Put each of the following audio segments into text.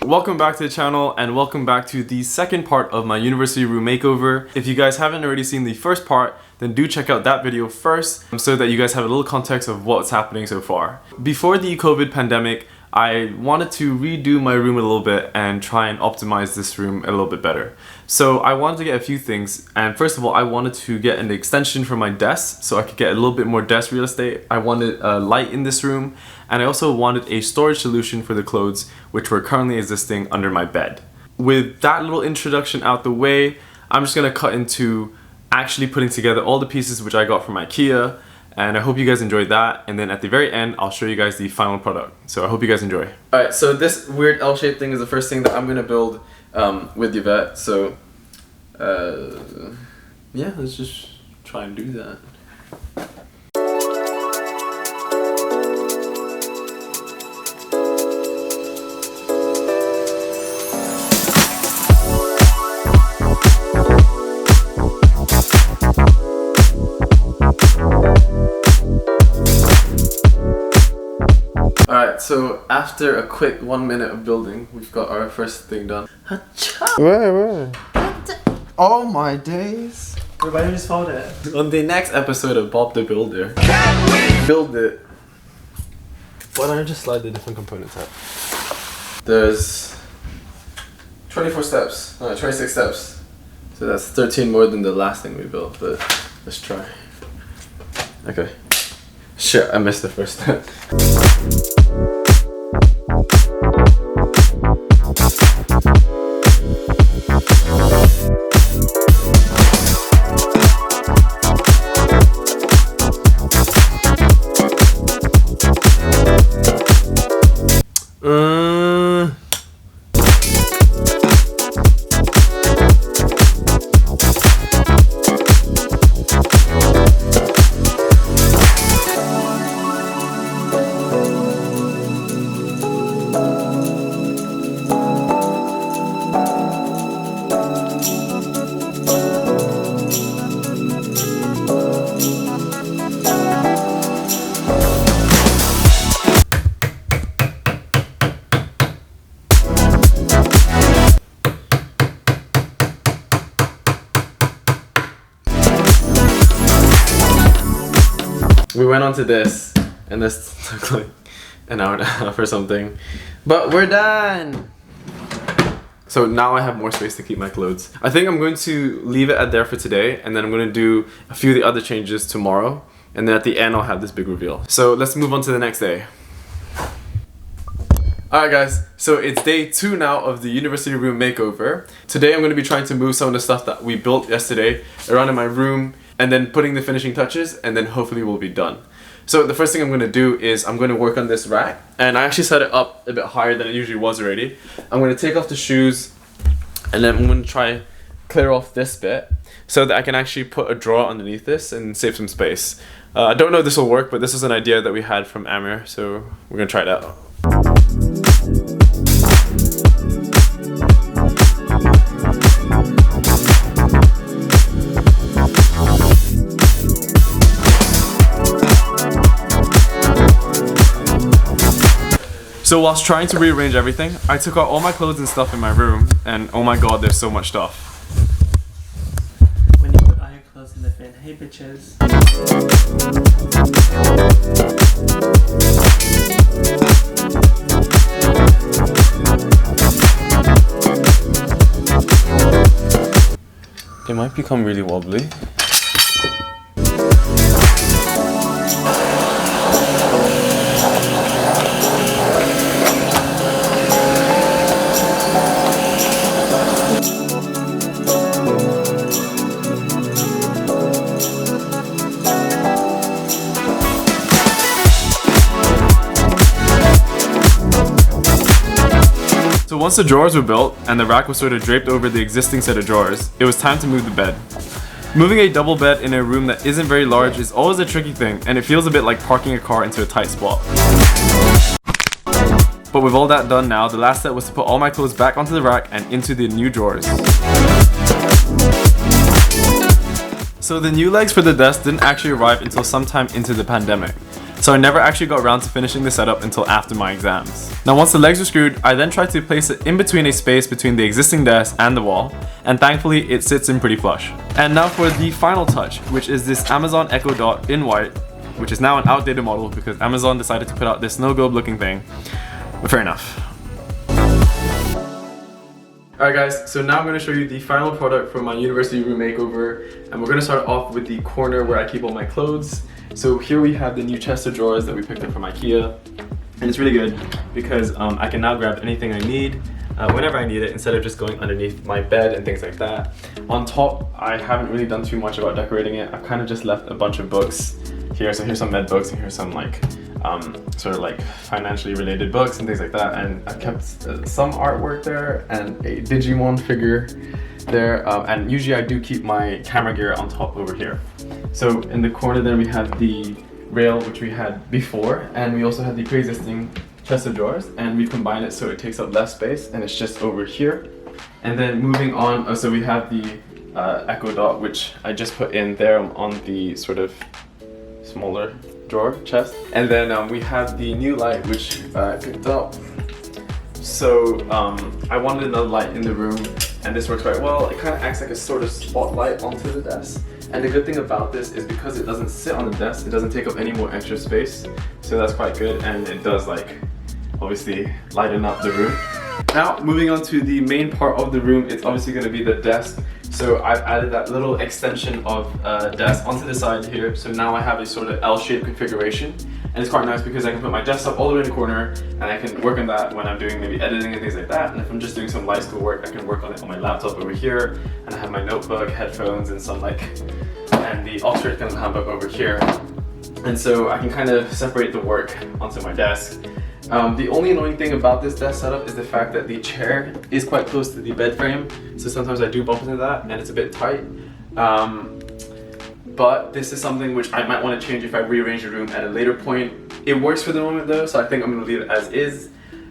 Welcome back to the channel and welcome back to the second part of my university room makeover. If you guys haven't already seen the first part, then do check out that video first so that you guys have a little context of what's happening so far. Before the COVID pandemic, I wanted to redo my room a little bit and try and optimize this room a little bit better. So I wanted to get a few things, and first of all I wanted to get an extension for my desk so I could get a little bit more desk real estate. I wanted a light in this room, and I also wanted a storage solution for the clothes which were currently existing under my bed. With that little introduction out the way, I'm just gonna cut into actually putting together all the pieces which I got from IKEA, and I hope you guys enjoyed that, and then at the very end I'll show you guys the final product. So I hope you guys enjoy. Alright, so this weird L-shaped thing is the first thing that I'm gonna build with Yvette, so yeah, let's just try and do that. Alright, so after a quick 1 minute of building, we've got our first thing done. Where? Oh my days. Why did you just fold it? On the next episode of Bob the Builder, build it. Why don't I just slide the different components out? There's 24 steps, no, 26 steps. So that's 13 more than the last thing we built, but let's try. Okay. Shit, I missed the first step. We went on to this, and this took like an hour and a half or something, but we're done! So now I have more space to keep my clothes. I think I'm going to leave it at there for today, and then I'm going to do a few of the other changes tomorrow, and then at the end I'll have this big reveal. So let's move on to the next day. Alright guys, so it's day 2 now of the university room makeover. Today I'm going to be trying to move some of the stuff that we built yesterday around in my room, and then putting the finishing touches, and then hopefully we'll be done. So the first thing I'm going to do is I'm going to work on this rack, and I actually set it up a bit higher than it usually was already. I'm going to take off the shoes, and then I'm going to try clear off this bit so that I can actually put a drawer underneath this and save some space. I don't know if this will work, but this is an idea that we had from Amir, so we're going to try it out. So whilst trying to rearrange everything, I took out all my clothes and stuff in my room, and oh my god, there's so much stuff. When you put all your clothes in the bin, hey bitches. It might become really wobbly. So once the drawers were built and the rack was sort of draped over the existing set of drawers, it was time to move the bed. Moving a double bed in a room that isn't very large is always a tricky thing, and it feels a bit like parking a car into a tight spot. But with all that done now, the last step was to put all my clothes back onto the rack and into the new drawers. So the new legs for the desk didn't actually arrive until sometime into the pandemic. So I never actually got around to finishing the setup until after my exams. Now once the legs were screwed, I then tried to place it in between a space between the existing desk and the wall, and thankfully it sits in pretty flush. And now for the final touch, which is this Amazon Echo Dot in white, which is now an outdated model because Amazon decided to put out this snow globe looking thing, but fair enough. Alright guys, so now I'm going to show you the final product from my university room makeover, and we're going to start off with the corner where I keep all my clothes. So here we have the new chest of drawers that we picked up from IKEA, and it's really good because I can now grab anything I need whenever I need it instead of just going underneath my bed and things like that. On top, I haven't really done too much about decorating it. I've kind of just left a bunch of books here, so here's some med books and here's some like sort of like financially related books and things like that, and I've kept some artwork there and a Digimon figure there, and usually I do keep my camera gear on top over here. So in the corner there we have the rail which we had before, and we also had the pre-existing chest of drawers, and we combined it so it takes up less space and it's just over here. And then moving on, so we have the Echo Dot which I just put in there on the sort of smaller drawer chest, and then we have the new light which I picked up. So I wanted another light in the room, and this works quite well. It kind of acts like a sort of spotlight onto the desk, and the good thing about this is because it doesn't sit on the desk, it doesn't take up any more extra space, so that's quite good, and it does like obviously lighten up the room. Now moving on to the main part of the room, it's obviously going to be the desk. So I've added that little extension of desk onto the side here, so now I have a sort of L-shaped configuration, and it's quite nice because I can put my desktop all the way in the corner and I can work on that when I'm doing maybe editing and things like that, and if I'm just doing some light school work I can work on it on my laptop over here, and I have my notebook, headphones, and some and the Oxford kind of handbook over here, and so I can kind of separate the work onto my desk. The only annoying thing about this desk setup is the fact that the chair is quite close to the bed frame, so sometimes I do bump into that and it's a bit tight. But this is something which I might want to change if I rearrange the room at a later point. It works for the moment though, so I think I'm going to leave it as is.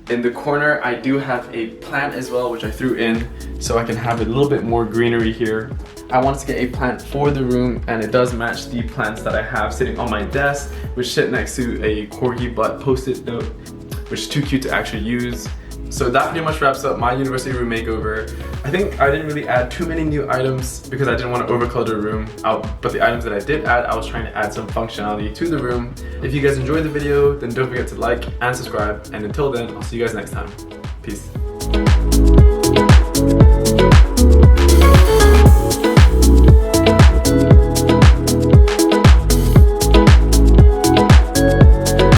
In the corner I do have a plant as well which I threw in so I can have a little bit more greenery here. I wanted to get a plant for the room, and it does match the plants that I have sitting on my desk, which sit next to a corgi butt post-it note, which is too cute to actually use. So that pretty much wraps up my university room makeover. I think I didn't really add too many new items because I didn't want to overclutter the room out, but the items that I did add, I was trying to add some functionality to the room. If you guys enjoyed the video, then don't forget to like and subscribe, and until then, I'll see you guys next time. Peace.